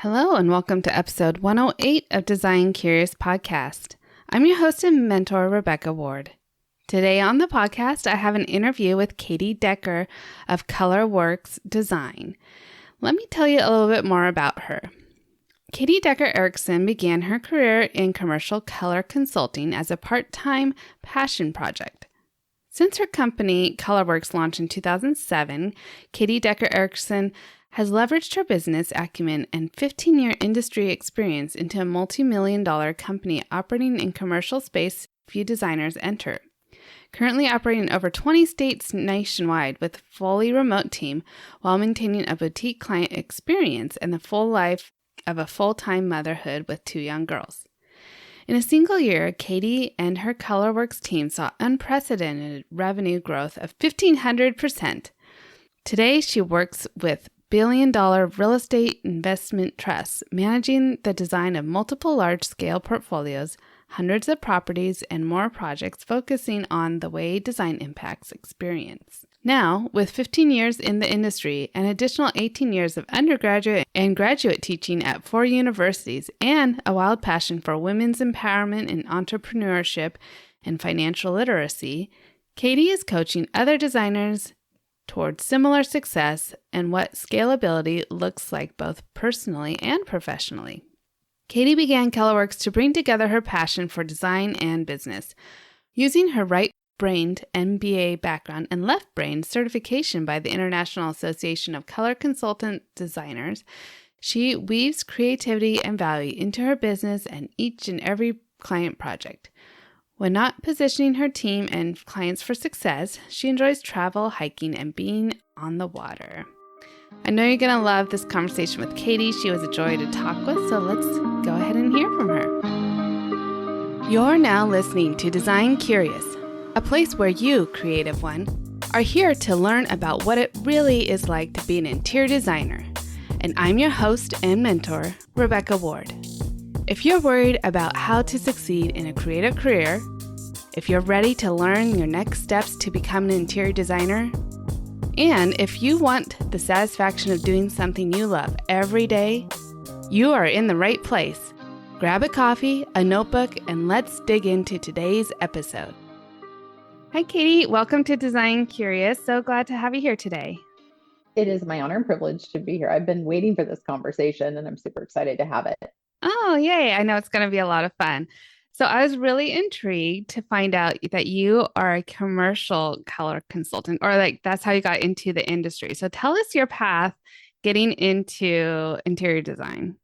Hello, and welcome to episode 108 of Design Curious Podcast. I'm your host and mentor, Rebecca Ward. Today on the podcast, I have an interview with Katie Decker of ColorWorks Design. Let me tell you a little bit more about her. Katie Decker-Erickson began her career in commercial color consulting as a part-time passion project. Since her company, ColorWorks, launched in 2007, Katie Decker-Erickson has leveraged her business acumen and 15-year industry experience into a multi-million-dollar company operating in commercial space few designers enter. Currently operating in over 20 states nationwide with a fully remote team while maintaining a boutique client experience and the full life of a full-time motherhood with 2 young girls. In a single year, Katie and her ColorWorks team saw unprecedented revenue growth of 1,500%. Today, she works with billion-dollar real estate investment trusts, managing the design of multiple large-scale portfolios, hundreds of properties, and more projects focusing on the way design impacts experience. Now, with 15 years in the industry, an additional 18 years of undergraduate and graduate teaching at 4 universities, and a wild passion for women's empowerment and entrepreneurship and financial literacy, Katie is coaching other designers towards similar success and what scalability looks like both personally and professionally. Katie began ColorWorks to bring together her passion for design and business. Using her right-brained MBA background and left-brained certification by the International Association of Color Consultant Designers, she weaves creativity and value into her business and each and every client project. When not positioning her team and clients for success, she enjoys travel, hiking, and being on the water. I know you're going to love this conversation with Katie. She was a joy to talk with, so let's go ahead and hear from her. You're now listening to Design Curious, a place where you, creative one, are here to learn about what it really is like to be an interior designer. And I'm your host and mentor, Rebecca Ward. If you're worried about how to succeed in a creative career, if you're ready to learn your next steps to become an interior designer, and if you want the satisfaction of doing something you love every day, you are in the right place. Grab a coffee, a notebook, and let's dig into today's episode. Hi, Katie. Welcome to Design Curious. So glad to have you here today. It is my honor and privilege to be here. I've been waiting for this conversation, and I'm super excited to have it. Oh, yay. I know it's going to be a lot of fun. So I was really intrigued to find out that you are a commercial color consultant, or like that's how you got into the industry. So tell us your path getting into interior design.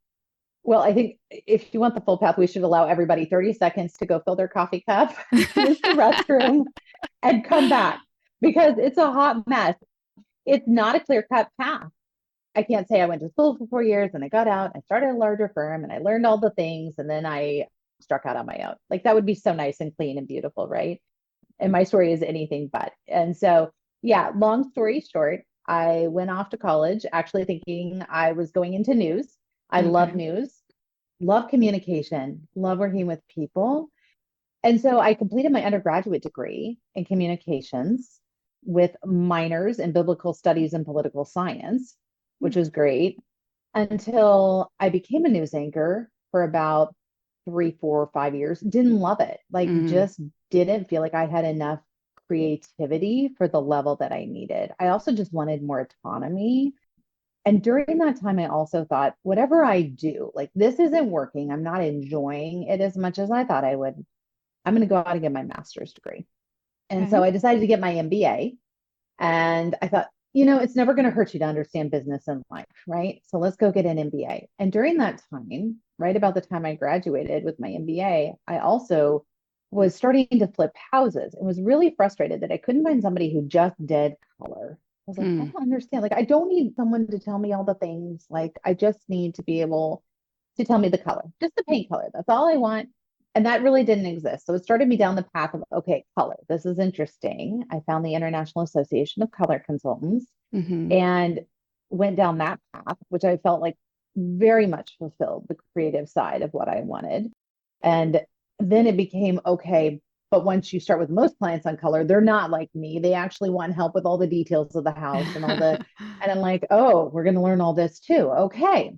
Well, I think if you want the full path, we should allow everybody 30 seconds to go fill their coffee cup, use the restroom, and come back because it's a hot mess. It's not a clear-cut path. I can't say I went to school for 4 years and I got out, I started a larger firm and I learned all the things and then I struck out on my own. Like that would be so nice and clean and beautiful, right? And my story is anything but. And so, yeah, long story short, I went off to college actually thinking I was going into news. I love news, love communication, love working with people. And so I completed my undergraduate degree in communications with minors in biblical studies and political science, which was great, until I became a news anchor for about 3, 4, 5 years. Didn't love it. Just didn't feel like I had enough creativity for the level that I needed. I also just wanted more autonomy. And during that time, I also thought, whatever I do, like this isn't working. I'm not enjoying it as much as I thought I would. I'm going to go out and get my master's degree. And so I decided to get my MBA. And I thought, it's never going to hurt you to understand business and life, right? So let's go get an MBA. And during that time, right about the time I graduated with my MBA, I also was starting to flip houses and was really frustrated that I couldn't find somebody who just did color. I was like, I don't understand. Like, I don't need someone to tell me all the things. Like, I just need to be able to tell me the color, just the paint color. That's all I want. And that really didn't exist. So it started me down the path of, okay, color. This is interesting. I found the International Association of Color Consultants and went down that path, which I felt like very much fulfilled the creative side of what I wanted. And then it became, okay, but once you start with most clients on color, they're not like me. They actually want help with all the details of the house and all the, and I'm like, oh, we're going to learn all this too. Okay.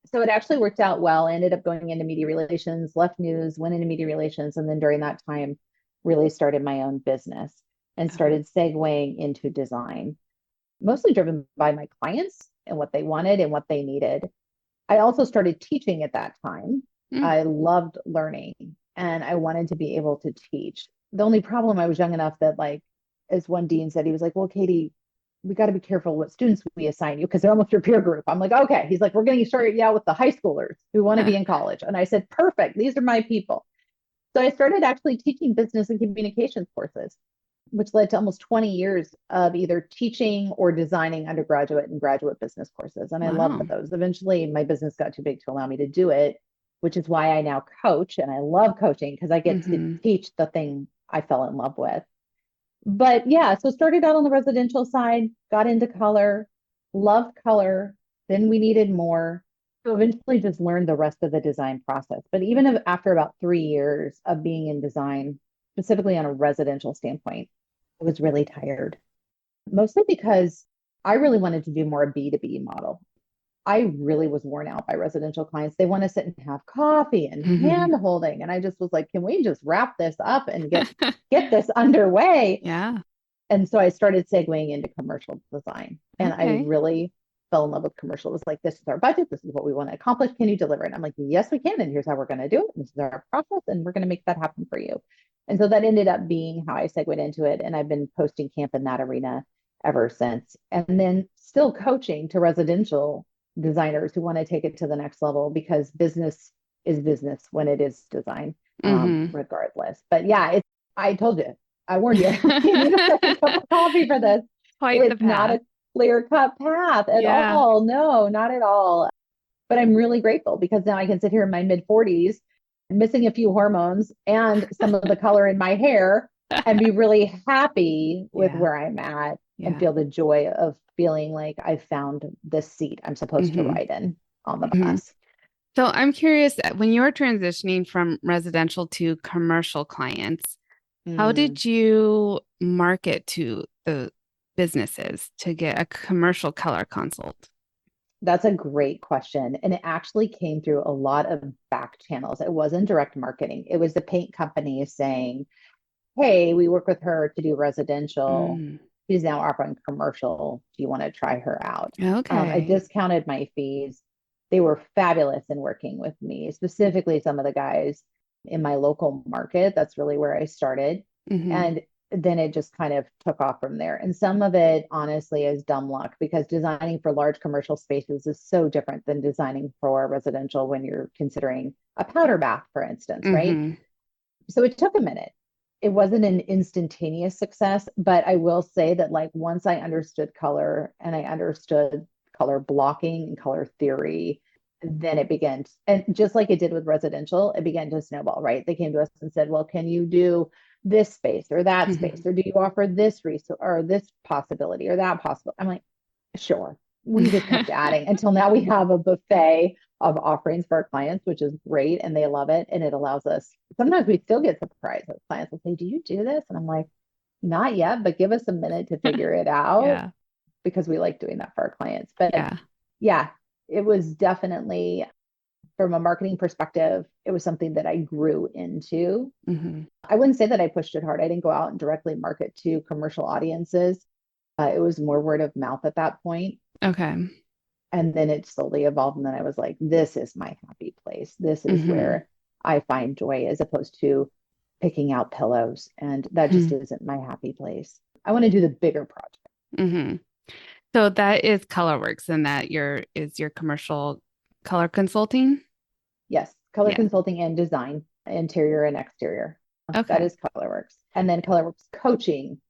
So it actually worked out well. I ended up going into media relations, left news, went into media relations, and then during that time, really started my own business and Oh, started segueing into design, mostly driven by my clients and what they wanted and what they needed. I also started teaching at that time. mm, I loved learning and I wanted to be able to teach. The only problem, I was young enough that, like, as one dean said, he was like, "Well, Katie, we got to be careful what students we assign you because they're almost your peer group." I'm like, "Okay." He's like, "We're going to start you out with the high schoolers who want to be in college." And I said, "Perfect. These are my people." So I started actually teaching business and communications courses, which led to almost 20 years of either teaching or designing undergraduate and graduate business courses. And I loved wow. those. Eventually, my business got too big to allow me to do it, which is why I now coach. And I love coaching because I get to Mm-hmm. teach the thing I fell in love with. But yeah, so started out on the residential side, got into color, loved color. Then we needed more. So eventually just learned the rest of the design process. But even after about 3 years of being in design, specifically on a residential standpoint, I was really tired, mostly because I really wanted to do more B2B model. I really was worn out by residential clients. They want to sit and have coffee and hand holding. And I just was like, can we just wrap this up and get this underway? Yeah. And so I started segueing into commercial design. And I Okay. really fell in love with commercial. It was like, this is our budget. This is what we want to accomplish. Can you deliver it? And I'm like, yes, we can. And here's how we're going to do it. And this is our process. And we're going to make that happen for you. And so that ended up being how I segued into it. And I've been posting camp in that arena ever since. And then still coaching to residential designers who want to take it to the next level because business is business when it is design, Mm-hmm. regardless. But yeah, I told you, I warned you, you need a second cup of coffee for this. Quite the It's not path. a clear cut path at Yeah. all. No, not at all. But I'm really grateful because now I can sit here in my mid 40s, missing a few hormones and some of the color in my hair, and be really happy with Yeah. where I'm at and Yeah. feel the joy of feeling like I found the seat I'm supposed to Mm-hmm. ride in on the Mm-hmm. bus. So I'm curious, when you were transitioning from residential to commercial clients, how Mm. did you market to the businesses to get a commercial color consult? That's a great question. And it actually came through a lot of back channels. It wasn't direct marketing. It was the paint company saying, "Hey, we work with her to do residential. Mm, She's now offering commercial. Do you want to try her out?" I okay. discounted my fees. They were fabulous in working with me, specifically some of the guys in my local market. That's really where I started. Mm-hmm. And then it just kind of took off from there. And some of it, honestly, is dumb luck because designing for large commercial spaces is so different than designing for residential when you're considering a powder bath, for instance, right? Mm-hmm. So it took a minute. It wasn't an instantaneous success, but I will say that, like, once I understood color and I understood color blocking and color theory, then it began. And just like it did with residential, it began to snowball, right? They came to us and said, "Well, can you do this space or that Mm-hmm. space? Or do you offer this resource or this possibility or that possible?" I'm like, sure. We just kept adding until now we have a buffet of offerings for our clients, which is great. And they love it. And it allows us, sometimes we still get surprised. Clients will say, "Do you do this?" And I'm like, "Not yet, but give us a minute to figure it out," Yeah. because we like doing that for our clients. But Yeah. yeah, it was definitely, from a marketing perspective, it was something that I grew into. Mm-hmm. I wouldn't say that I pushed it hard. I didn't go out and directly market to commercial audiences. It was more word of mouth at that point. Okay. And then it slowly evolved. And then I was like, this is my happy place. This is Mm-hmm. where I find joy, as opposed to picking out pillows. And that just isn't my happy place. I want to do the bigger project. Mm-hmm. So that is ColorWorks and that your commercial color consulting? Yes, color Yeah. consulting and design, interior and exterior. That Okay. is ColorWorks. And then ColorWorks coaching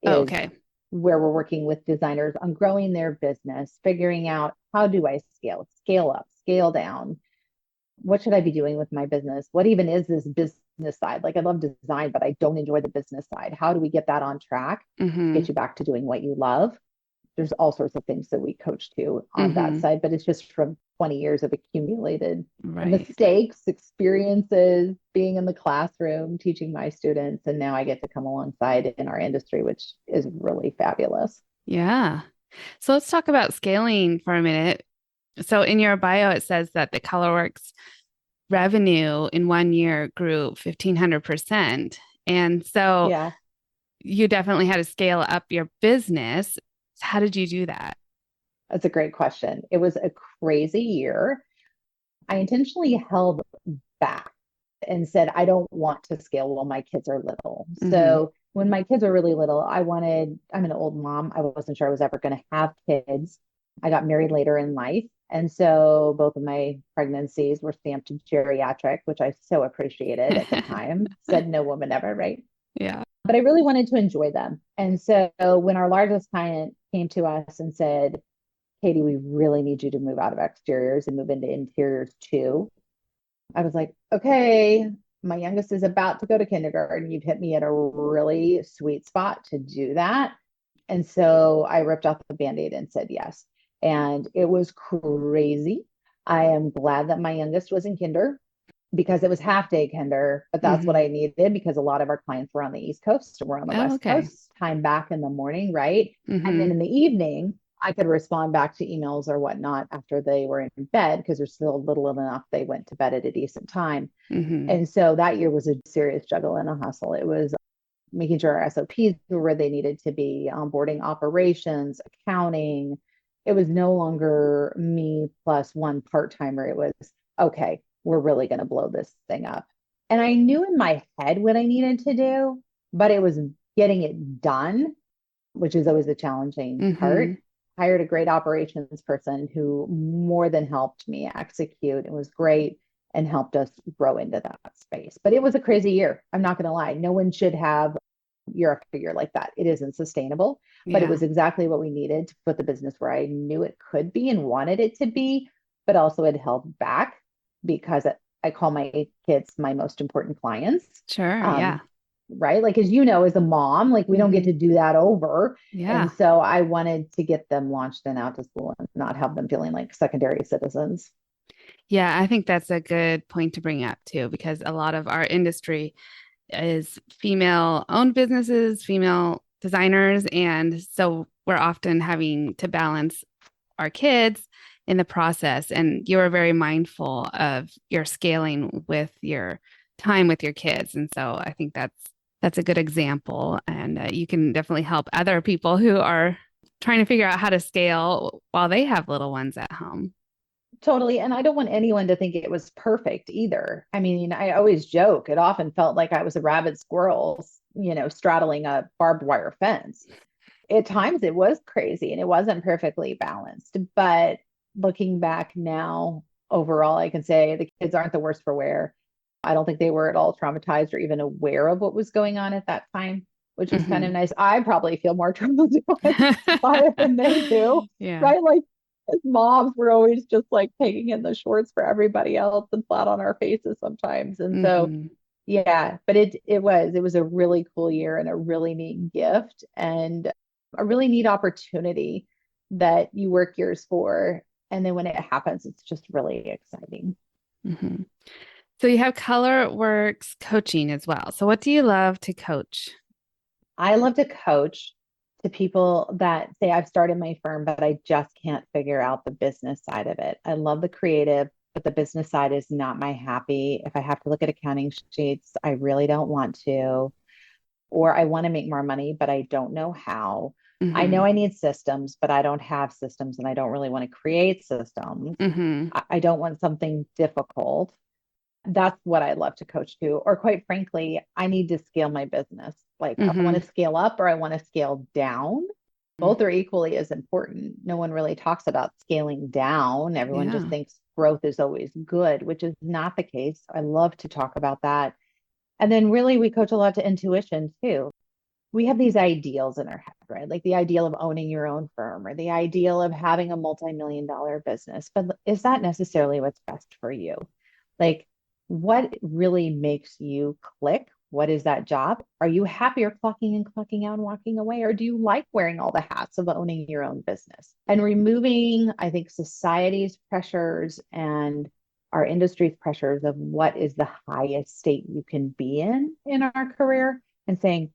Oh, is okay. where we're working with designers on growing their business, figuring out, how do I scale up, scale down? What should I be doing with my business? What even is this business side? Like, I love design, but I don't enjoy the business side. How do we get that on track to Mm-hmm. get you back to doing what you love? There's all sorts of things that we coach to on that Mm-hmm. side, but it's just from 20 years of accumulated Right. mistakes, experiences, being in the classroom, teaching my students. And now I get to come alongside in our industry, which is really fabulous. Yeah. So let's talk about scaling for a minute. So in your bio, it says that the ColorWorks revenue in 1 year grew 1,500%. And so Yeah, you definitely had to scale up your business. How did you do that? that's a great question. It was a crazy year. I intentionally held back and said, I don't want to scale while my kids are little. Hmm. So when my kids are really little, I'm an old mom. I wasn't sure I was ever going to have kids. I got married later in life. And so both of my pregnancies were stamped geriatric, which I so appreciated at the time. Said no woman ever, right? Yeah. But I really wanted to enjoy them. And so when our largest client came to us and said, Katie, we really need you to move out of exteriors and move into interiors too. I was like, okay, my youngest is about to go to kindergarten. You've hit me at a really sweet spot to do that. And so I ripped off the band-aid and said yes. And it was crazy. I am glad that my youngest was in kinder because it was half day kinder, but that's what Hmm. I needed because a lot of our clients were on the East Coast and we're on the Oh, West okay. Coast, time back in the morning, right? And then Hmm. in the evening, I could respond back to emails or whatnot after they were in bed because they're still little enough they went to bed at a decent time. Hmm. And so that year was a serious juggle and a hustle. It was making sure our SOPs were where they needed to be, onboarding operations, accounting. It was no longer me plus one part timer. It was, okay, we're really going to blow this thing up. And I knew in my head what I needed to do, but it was getting it done, which is always the challenging part. Hmm. Hired a great operations person who more than helped me execute. It was great and helped us grow into that space. But it was a crazy year. I'm not going to lie. No one should have year after year like that. It isn't sustainable, but it Yeah. was exactly what we needed to put the business where I knew it could be and wanted it to be, but also it held back because I call my kids my most important clients. Sure. Um, Yeah. right? Like, as you know, as a mom, like we don't get Hmm. to do that over. Yeah. And so I wanted to get them launched and out to school and not have them feeling like secondary citizens. Yeah. I think that's a good point to bring up too, because a lot of our industry is female owned businesses, female designers. And so we're often having to balance our kids in the process. And you're very mindful of your scaling with your time with your kids. And so I think that's a good example. And you can definitely help other people who are trying to figure out how to scale while they have little ones at home. Totally. And I don't want anyone to think it was perfect either. I mean, I always joke, it often felt like I was a rabid squirrel, straddling a barbed wire fence. At times it was crazy and it wasn't perfectly balanced. But looking back now, overall, I can say the kids aren't the worst for wear. I don't think they were at all traumatized or even aware of what was going on at that time, which was kind of Hmm. nice. I probably feel more traumatized by it than they do, Yeah. right? Like as moms, we're always just like taking in the shorts for everybody else and flat on our faces sometimes. And so, Hmm. yeah, but it was a really cool year and a really neat gift and a really neat opportunity that you work years for. And then when it happens, it's just really exciting. Hmm. So you have ColorWorks coaching as well. So what do you love to coach? I love to coach to people that say, I've started my firm, but I just can't figure out the business side of it. I love the creative, but the business side is not my happy. If I have to look at accounting sheets, I really don't want to. Or I want to make more money, but I don't know how. I know Hmm. I need systems, but I don't have systems and I don't really want to create systems. Hmm. I don't want something difficult. That's what I love to coach to. Or quite frankly, I need to scale my business. Like I want Hmm. to scale up or I want to scale down. Both are equally as important. No one really talks about scaling down. Everyone just Yeah. thinks growth is always good, which is not the case. I love to talk about that. And then really we coach a lot to intuition too. We have these ideals in our head, right? Like the ideal of owning your own firm or the ideal of having a multi-million dollar business. But is that necessarily what's best for you? Like, what really makes you click? What is that job? Are you happier clocking in, clocking out, and walking away? Or do you like wearing all the hats of owning your own business and removing, I think, society's pressures and our industry's pressures of what is the highest state you can be in our career and saying,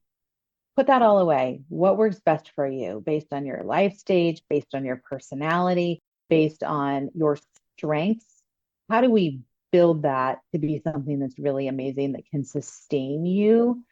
put that all away. What works best for you based on your life stage, based on your personality? based on your strengths. How do we build that to be something that's really amazing that can sustain you?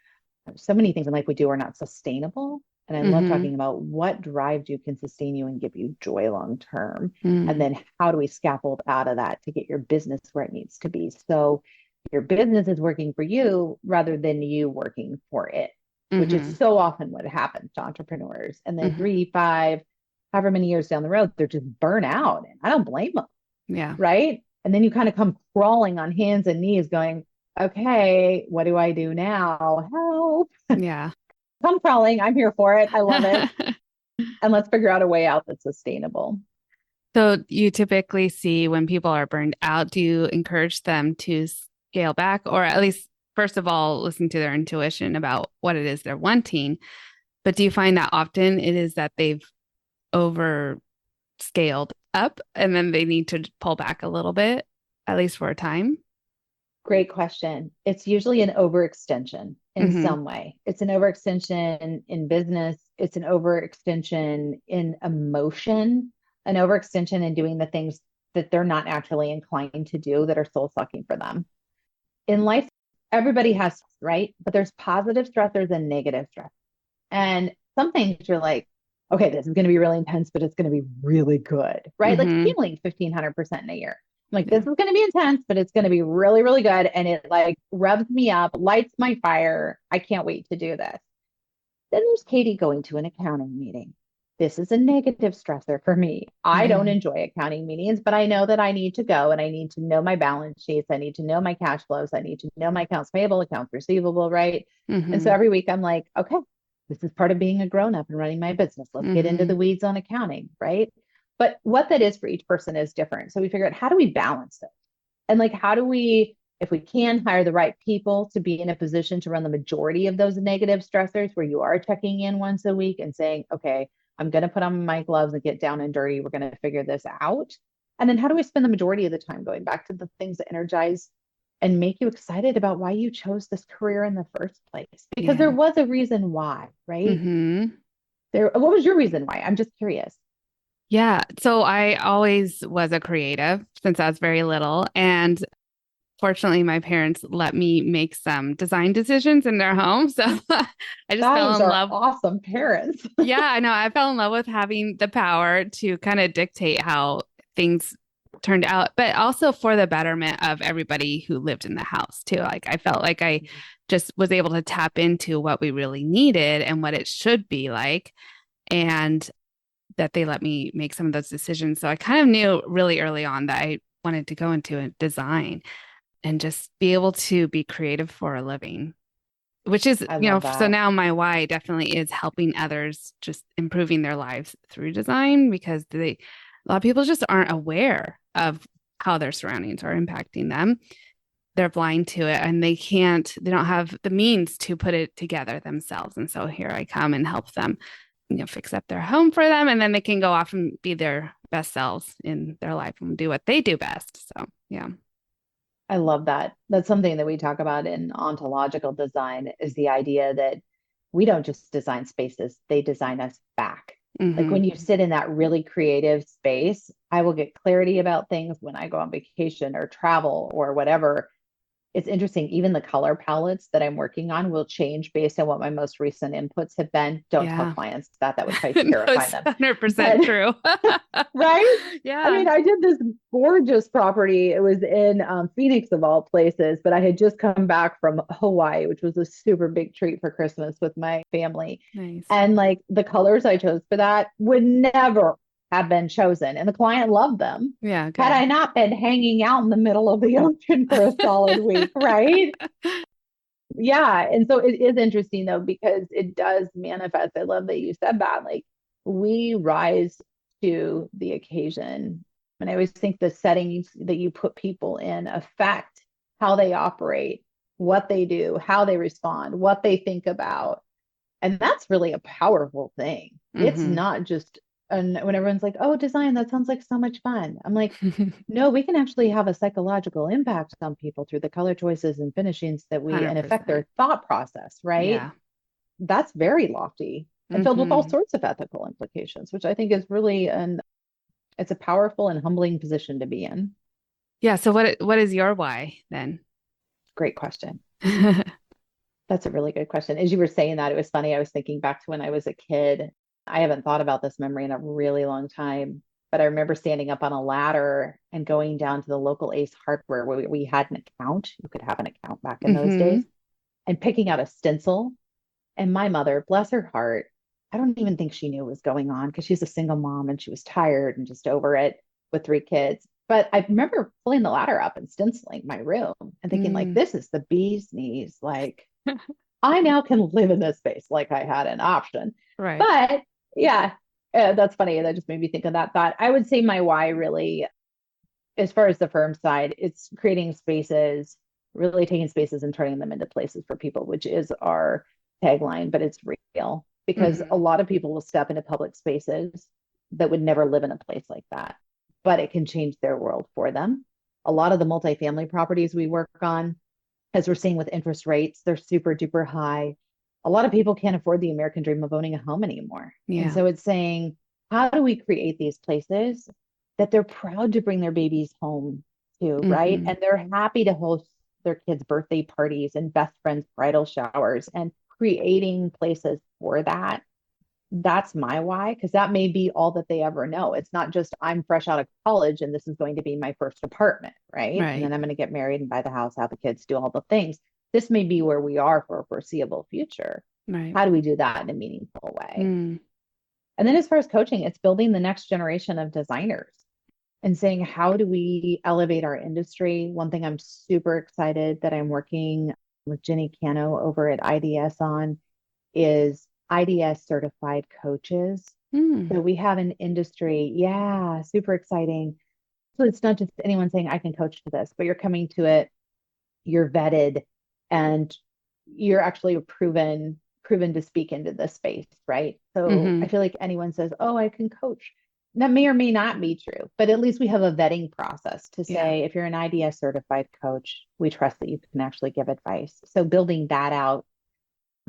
So many things in life we do are not sustainable. And I love Mm-hmm. talking about what drives you, can sustain you, and give you joy long term. And Mm-hmm. then how do we scaffold out of that to get your business where it needs to be? So your business is working for you rather than you working for it, which is Mm-hmm. so often what happens to entrepreneurs. And then Mm-hmm. 3, 5, however many years down the road, they're just burnt out. And I don't blame them, Yeah. right? And then you kind of come crawling on hands and knees going, okay, what do I do now? Help. Yeah. Come crawling. I'm here for it. I love it. And let's figure out a way out that's sustainable. So you typically see when people are burned out, do you encourage them to scale back, or at least, first of all, listen to their intuition about what it is they're wanting? But do you find that often it is that they've over scaled up and then they need to pull back a little bit, at least for a time? Great question. It's usually an overextension in Mm-hmm. some way. It's an overextension in business, it's an overextension in emotion, an overextension in doing the things that they're not naturally inclined to do that are soul sucking for them. In life, everybody has, right? But there's positive stressors and negative stress. And some things you're like, okay, this is going to be really intense, but it's going to be really good, right? Like Mm-hmm. healing 1500% in a year. I'm like, this Yeah. is going to be intense, but it's going to be really, really good. And it like revs me up, lights my fire. I can't wait to do this. Then there's Katie going to an accounting meeting. This is a negative stressor for me. I don't Mm-hmm. enjoy accounting meetings, but I know that I need to go and I need to know my balance sheets. I need to know my cash flows. I need to know my accounts payable, accounts receivable, right? And so Mm-hmm. every week I'm like, okay, this is part of being a grown up and running my business. Let's get into Mm-hmm. the weeds on accounting, right? But what that is for each person is different. So we figure out, how do we balance it? And like, how do we, if we can, hire the right people to be in a position to run the majority of those negative stressors, where you are checking in once a week and saying, okay, I'm going to put on my gloves and get down and dirty. We're going to figure this out. And then how do we spend the majority of the time going back to the things that energize and make you excited about why you chose this career in the first place? Because there Yeah. was a reason why, right? Mm-hmm. What was your reason why? I'm just curious. Yeah. So I always was a creative since I was very little. And fortunately, my parents let me make some design decisions in their home. So I just fell Those in are love. awesome parents. Yeah, I know. I fell in love with having the power to kind of dictate how things turned out, but also for the betterment of everybody who lived in the house too. Like I felt like I just was able to tap into what we really needed and what it should be like. And that they let me make some of those decisions. So I kind of knew really early on that I wanted to go into a design and just be able to be creative for a living, which is, I love so that. now my why definitely is helping others, just improving their lives through design, because a lot of people just aren't aware of how their surroundings are impacting them. They're blind to it and they don't have the means to put it together themselves. And so here I come and help them, fix up their home for them. And then they can go off and be their best selves in their life and do what they do best. So, yeah. I love that. That's something that we talk about in ontological design, is the idea that we don't just design spaces, they design us back. Like Mm-hmm. when you sit in that really creative space, I will get clarity about things when I go on vacation or travel or whatever. It's interesting. Even the color palettes that I'm working on will change based on what my most recent inputs have been. Don't tell Yeah. clients that. That would probably No, terrify it's them. 100% But true. right? I Yeah. mean, I did this gorgeous property. It was in Phoenix, of all places, but I had just come back from Hawaii, which was a super big treat for Christmas with my family. Nice. And like the colors I chose for that would never have been chosen. And the client loved them Yeah, had I good. not been hanging out in the middle of the ocean for a solid week, right? Yeah. And so it is interesting though, because it does manifest. I love that you said that. Like we rise to the occasion. And I always think the settings that you put people in affect how they operate, what they do, how they respond, what they think about. And that's really a powerful thing. It's Hmm. not just, and when everyone's like, oh, design, that sounds like so much fun. I'm like, no, we can actually have a psychological impact on people through the color choices and finishings that we, and affect 100%. their thought process, right? Yeah. That's very lofty and filled with all Hmm. sorts of ethical implications, which I think is really an It's a powerful and humbling position to be in. Yeah. So what is your why then? Great question. That's a really good question. As you were saying that, it was funny. I was thinking back to when I was a kid. I haven't thought about this memory in a really long time, but I remember standing up on a ladder and going down to the local Ace Hardware where we had an account. You could have an account back in those Hmm. days, and picking out a stencil. And my mother, bless her heart, I don't even think she knew what was going on because she's a single mom and she was tired and just over it with three kids. But I remember pulling the ladder up and stenciling my room and thinking, like, Mm. this is the bee's knees. Like, I now can live in this space like I had an option. Right. But yeah, that's funny. That just made me think of that thought. I would say my why really, as far as the firm side, it's creating spaces, really taking spaces and turning them into places for people, which is our tagline, but it's real because a Hmm. lot of people will step into public spaces that would never live in a place like that, but it can change their world for them. A lot of the multifamily properties we work on, as we're seeing with interest rates, they're super duper high. A lot of people can't afford the American dream of owning a home anymore. And Yeah. so it's saying, how do we create these places that they're proud to bring their babies home to, right? Hmm. And they're happy to host their kids' birthday parties and best friends' bridal showers and creating places for that. That's my why, because that may be all that they ever know. It's not just I'm fresh out of college and this is going to be my first apartment, right? And Right. then I'm going to get married and buy the house, have the kids, do all the things. This may be where we are for a foreseeable future. Right. How do we do that in a meaningful way? Mm. And then as far as coaching, it's building the next generation of designers and saying, how do we elevate our industry? One thing I'm super excited that I'm working with Jenny Cano over at IDS on is IDS certified coaches. Mm. So we have an industry, yeah, super exciting. So it's not just anyone saying, I can coach to this, but you're coming to it, you're vetted, and you're actually proven to speak into this space, right? So I Hmm. feel like anyone says, oh, I can coach. That may or may not be true, but at least we have a vetting process to Yeah. say, if you're an IDS certified coach, we trust that you can actually give advice. So building that out,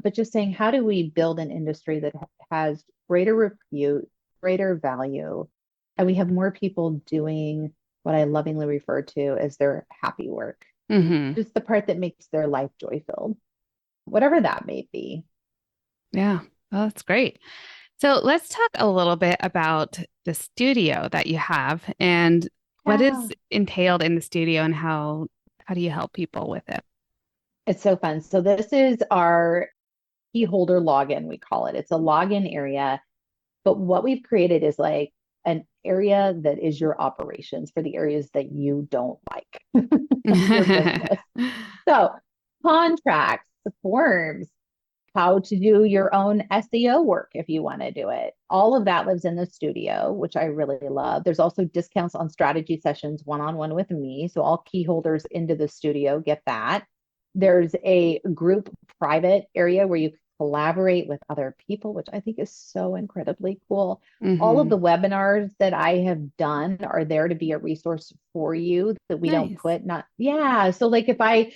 but just saying, how do we build an industry that has greater repute, greater value, and we have more people doing what I lovingly refer to as their happy work, Hmm. just the part that makes their life joy filled, whatever that may be. Yeah. Well, that's great. So let's talk a little bit about the studio that you have and what Yeah, is entailed in the studio and how do you help people with it? it's so fun. So this is our key holder login, we call it. It's a login area. But what we've created is like an area that is your operations for the areas that you don't like of your business. So, contracts, forms, how to do your own SEO work if you want to do it. All of that lives in the studio, which I really love. There's also discounts on strategy sessions one on one with me. So, all key holders into the studio get that. There's a group private area where you can collaborate with other people, which I think is so incredibly cool. All of Hmm. the webinars that I have done are there to be a resource for you that we don't Nice. put, not, yeah. So, like if I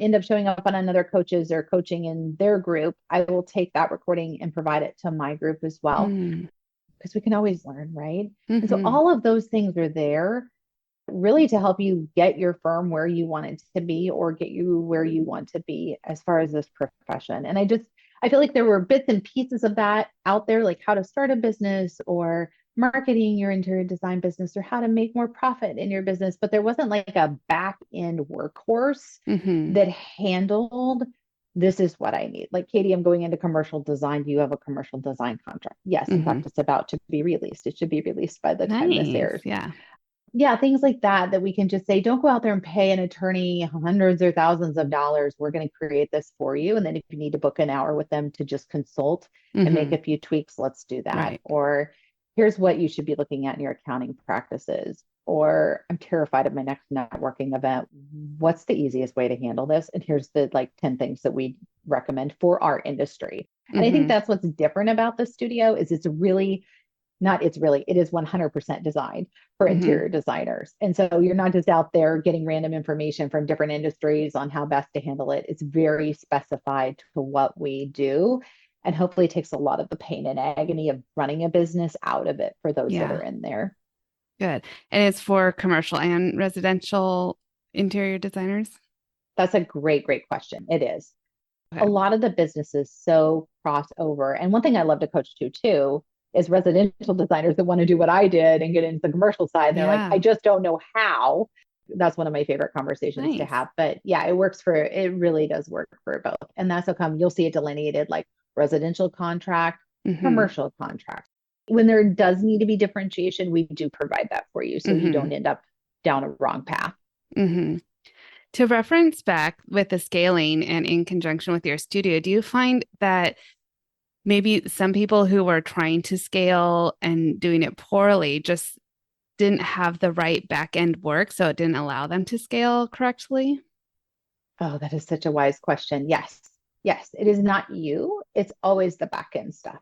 end up showing up on another coaches or coaching in their group, I will take that recording and provide it to my group as well, Mm. because we can always learn, right? And so Hmm. all of those things are there really to help you get your firm where you want it to be or get you where you want to be as far as this profession. And I feel like there were bits and pieces of that out there, like how to start a business or marketing your interior design business or how to make more profit in your business. But there wasn't like a back end workhorse Hmm. that handled this is what I need. Like, Katie, I'm going into commercial design. Do you have a commercial design contract? Yes. In Hmm. fact, it's about to be released. It should be released by the time this Nice. airs. Yeah. Yeah, things like that, that we can just say, don't go out there and pay an attorney hundreds or thousands of dollars. We're going to create this for you. And then if you need to book an hour with them to just consult and make Hmm. a few tweaks, let's do that. Right. Or here's what you should be looking at in your accounting practices. Or I'm terrified of my next networking event. What's the easiest way to handle this? And here's the like 10 things that we recommend for our industry. And I think Hmm. that's what's different about the studio is it's really not it's really it is 100% designed for Hmm. interior designers, and so you're not just out there getting random information from different industries on how best to handle it. It's very specified to what we do, and hopefully takes a lot of the pain and agony of running a business out of it for those that Yeah. are in there. Good. And it's for commercial and residential interior designers? That's a great, great question. It is. A Okay. lot of the businesses so cross over. And one thing I love to coach to too is residential designers that want to do what I did and get into the commercial side. And they're like, Yeah. I just don't know how. That's one of my favorite conversations to Nice. have. But yeah, it really does work for both. And that's how come you'll see it delineated like residential contract, Mm-hmm. commercial contract. When there does need to be differentiation, we do provide that for you so you Mm-hmm. don't end up down a wrong path. Mm-hmm. To reference back with the scaling and in conjunction with your studio, do you find that maybe some people who were trying to scale and doing it poorly just didn't have the right back end work, so it didn't allow them to scale correctly? Oh, that is such a wise question. Yes. Yes. It is not you. It's always the back end stuff.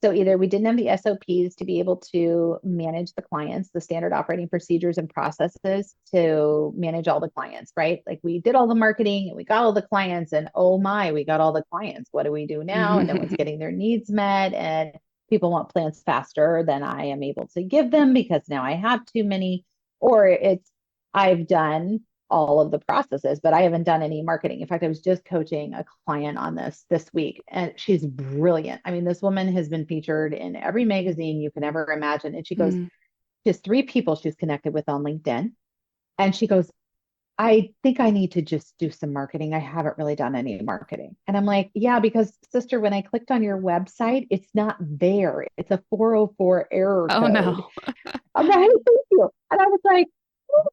So either we didn't have the SOPs to be able to manage the clients, the standard operating procedures and processes to manage all the clients, right? Like we did all the marketing and we got all the clients and oh my, we got all the clients. What do we do now? And no one's getting their needs met and people want plans faster than I am able to give them because now I have too many. Or it's I've done all of the processes, but I haven't done any marketing. In fact, I was just coaching a client on this week, and she's brilliant. I mean, this woman has been featured in every magazine you can ever imagine. And she goes, Mm. she has three people she's connected with on LinkedIn. And she goes, I think I need to just do some marketing. I haven't really done any marketing. And I'm like, yeah, because sister, when I clicked on your website, it's not there. It's a 404 error Oh code. no. I'm like, thank you. And I was like, oh,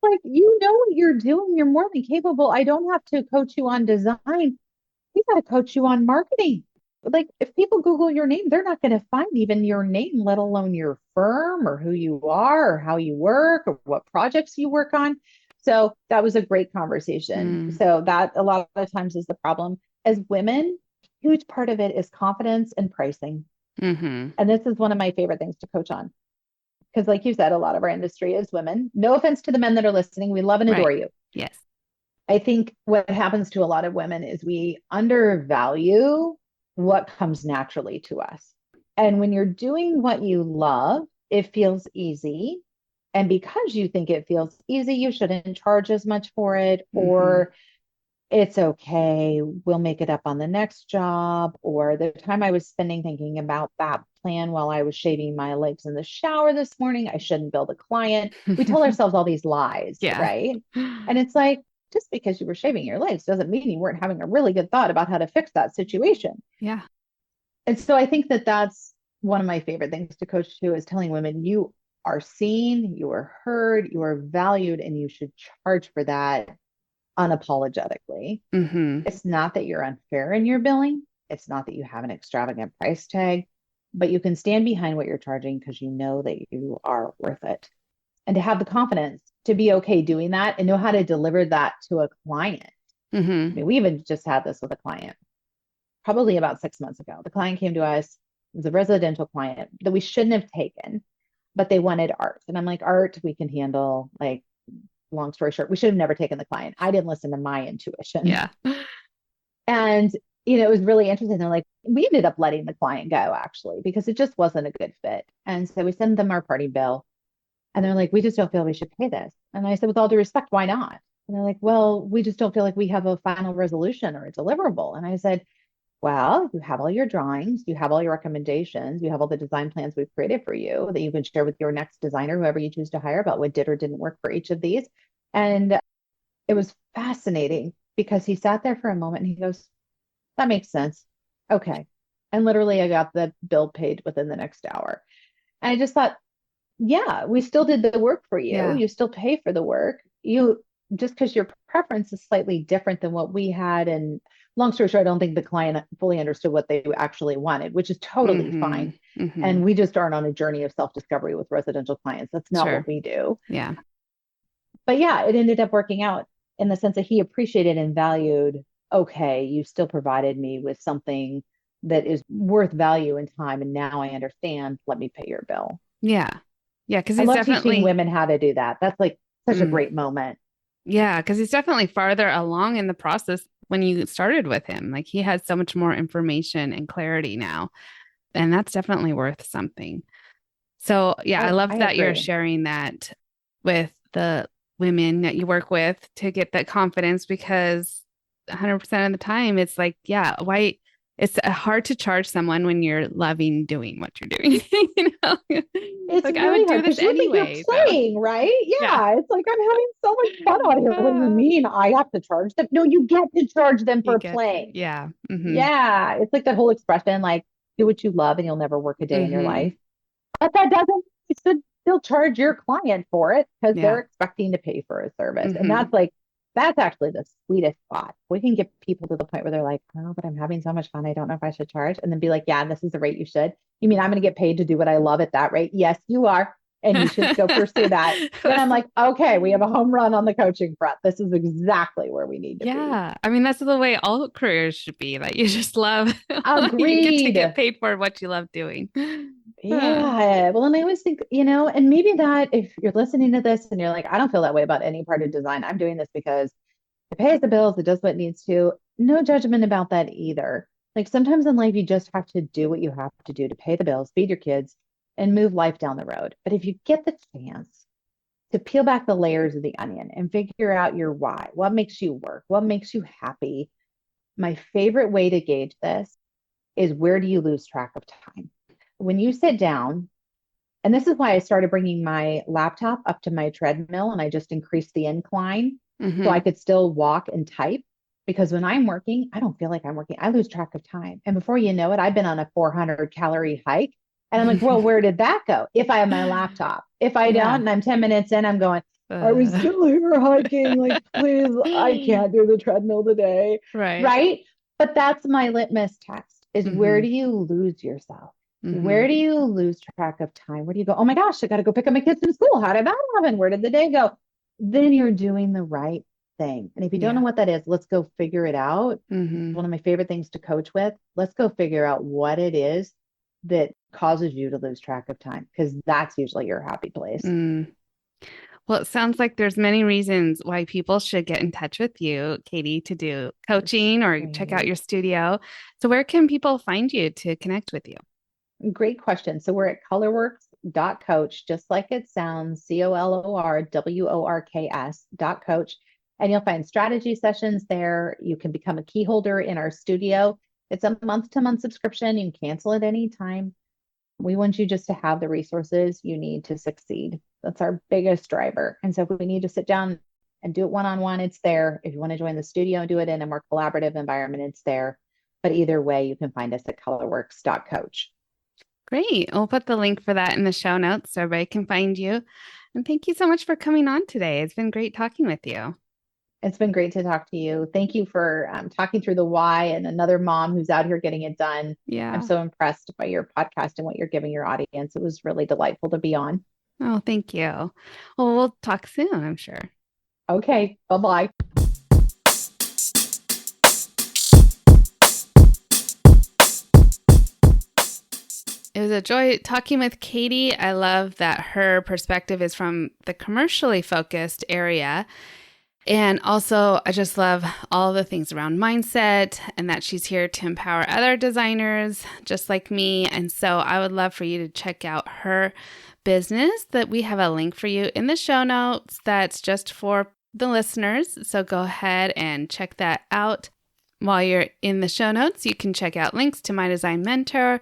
like, you know what you're doing. You're more than capable. I don't have to coach you on design. We got to coach you on marketing. Like, if people Google your name, they're not going to find even your name, let alone your firm or who you are or how you work or what projects you work on. So that was a great conversation. Mm. So that a lot of times is the problem. As women, huge part of it is confidence and pricing. Mm-hmm. And this is one of my favorite things to coach on. Because, like you said, a lot of our industry is women. No offense to the men that are listening. We love and Right. adore you. Yes. I think what happens to a lot of women is we undervalue what comes naturally to us. And when you're doing what you love, it feels easy. And because you think it feels easy, you shouldn't charge as much for it, Mm-hmm. or it's okay, we'll make it up on the next job. Or the time I was spending thinking about that plan while I was shaving my legs in the shower this morning, I shouldn't build a client. We tell ourselves all these lies, Yeah. right? And it's like, just because you were shaving your legs doesn't mean you weren't having a really good thought about how to fix that situation. Yeah. And so I think that that's one of my favorite things to coach to is telling women you are seen, you are heard, you are valued, and you should charge for that unapologetically. Mm-hmm. It's not that you're unfair in your billing. It's not that you have an extravagant price tag, but you can stand behind what you're charging because you know that you are worth it. And to have the confidence to be okay doing that and know how to deliver that to a client. I Mm-hmm. mean, we even just had this with a client probably about 6 months ago. The client came to us, it was a residential client that we shouldn't have taken, but they wanted art. And I'm like, art, we can handle. Like, long story short, we should have never taken the client. I didn't listen to my intuition. Yeah. And, it was really interesting. They're like, we ended up letting the client go actually, because it just wasn't a good fit. And so we send them our party bill and they're like, we just don't feel we should pay this. And I said, with all due respect, why not? And they're like, well, we just don't feel like we have a final resolution or a deliverable. And I said, well, you have all your drawings, you have all your recommendations, you have all the design plans we've created for you that you can share with your next designer, whoever you choose to hire, about what did or didn't work for each of these. And it was fascinating because he sat there for a moment and he goes, that makes sense. Okay. And literally, I got the bill paid within the next hour. And I just thought, yeah, we still did the work for you. Yeah. You still pay for the work. You just because your preference is slightly different than what we had. And long story short, I don't think the client fully understood what they actually wanted, which is totally Mm-hmm. fine. Mm-hmm. And we just aren't on a journey of self-discovery with residential clients. That's not Sure. what we do. Yeah. But yeah, it ended up working out in the sense that he appreciated and valued, okay, you still provided me with something that is worth value and time. And now I understand. Let me pay your bill. Yeah. Yeah. Because I he's love teaching definitely, women how to do that. That's like such a mm, great moment. yeah, because he's definitely farther along in the process when you started with him. Like he has so much more information and clarity now. And that's definitely worth something. So yeah, I love I that you're agree. sharing that with the women that you work with to get that confidence, because 100% of the time it's like, yeah, why it's hard to charge someone when you're loving doing what you're doing. You know, It's like I would really do hard this because you think you're anyway. So playing, right? yeah. Yeah. It's like I'm having so much fun out here. What do you mean I have to charge them? No, you get to charge them You for get to, playing. yeah. Mm-hmm. Yeah. It's like that whole expression, like, do what you love and you'll never work a day in your Mm-hmm. life. But that doesn't, you should still charge your client for it because Yeah. they're expecting to pay for a service. And Mm-hmm. that's actually the sweetest spot. We can get people to the point where they're like, oh, but I'm having so much fun. I don't know if I should charge. And then be like, yeah, this is the rate you should. You mean I'm going to get paid to do what I love at that rate? Yes, you are. And you should go pursue that. Then I'm like, okay, we have a home run on the coaching front. This is exactly where we need to be. Yeah. I mean, that's the way all careers should be. Like you just love, you get to get Agreed. paid for what you love doing. Uh, Yeah. Well, and I always think, and maybe that if you're listening to this and you're like, I don't feel that way about any part of design, I'm doing this because it pays the bills, it does what it needs to. No judgment about that either. Like sometimes in life, you just have to do what you have to do to pay the bills, feed your kids, and move life down the road. But if you get the chance to peel back the layers of the onion and figure out your why, what makes you work, what makes you happy, my favorite way to gauge this is where do you lose track of time? When you sit down, and this is why I started bringing my laptop up to my treadmill and I just increased the incline so I mhm. could still walk and type. Because when I'm working, I don't feel like I'm working. I lose track of time. And before you know it, I've been on a 400-calorie hike. And I'm like, well, where did that go? If I have my laptop. If I don't, Yeah. and I'm 10 minutes in, I'm going, are we Uh, still here hiking? Like, please, I can't do the treadmill today. right. Right. But that's my litmus test is where do Hmm. you lose yourself? Where Hmm. do you lose track of time? Where do you go, oh my gosh, I got to go pick up my kids from school. How did that happen? Where did the day go? Then you're doing the right thing. And if you don't know Yeah. what that is, let's go figure it out. Hmm. One of my favorite things to coach with. Let's go figure out what it is that causes you to lose track of time, because that's usually your happy place. Mm. Well, it sounds like there's many reasons why people should get in touch with you, Katie, to do coaching or check out Great. your studio. So where can people find you to connect with you? Great question. So we're at colorworks.coach, just like it sounds, colorworks.coach. And you'll find strategy sessions there. You can become a key holder in our studio. It's a month-to-month subscription. You can cancel at any time. We want you just to have the resources you need to succeed. That's our biggest driver. And so if we need to sit down and do it one-on-one, it's there. If you want to join the studio and do it in a more collaborative environment, it's there. But either way, you can find us at colorworks.coach. Great. We'll put the link for that in the show notes so everybody can find you. And thank you so much for coming on today. It's been great talking with you. It's been great to talk to you. Thank you for talking through the why and another mom who's out here getting it done. I'm Yeah. so impressed by your podcast and what you're giving your audience. It was really delightful to be on. Oh, thank you. Well, we'll talk soon, I'm sure. Okay, bye bye. It was a joy talking with Katie. I love that her perspective is from the commercially focused area. And also, I just love all the things around mindset and that she's here to empower other designers just like me. And so I would love for you to check out her business that we have a link for you in the show notes that's just for the listeners. So go ahead and check that out. While you're in the show notes, you can check out links to my design mentor,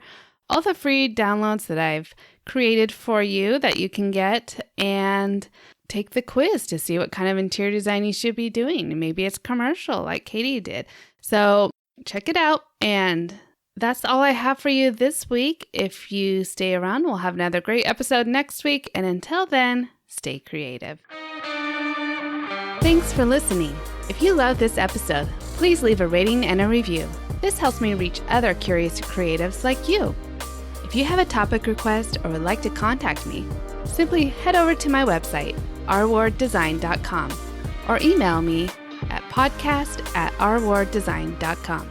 all the free downloads that I've created for you that you can get, and take the quiz to see what kind of interior design you should be doing. Maybe it's commercial like Katie did. So check it out. And that's all I have for you this week. If you stay around, we'll have another great episode next week. And until then, stay creative. Thanks for listening. If you love this episode, please leave a rating and a review. This helps me reach other curious creatives like you. If you have a topic request or would like to contact me, simply head over to my website, rwarddesign.com, or email me at podcast@rwarddesign.com.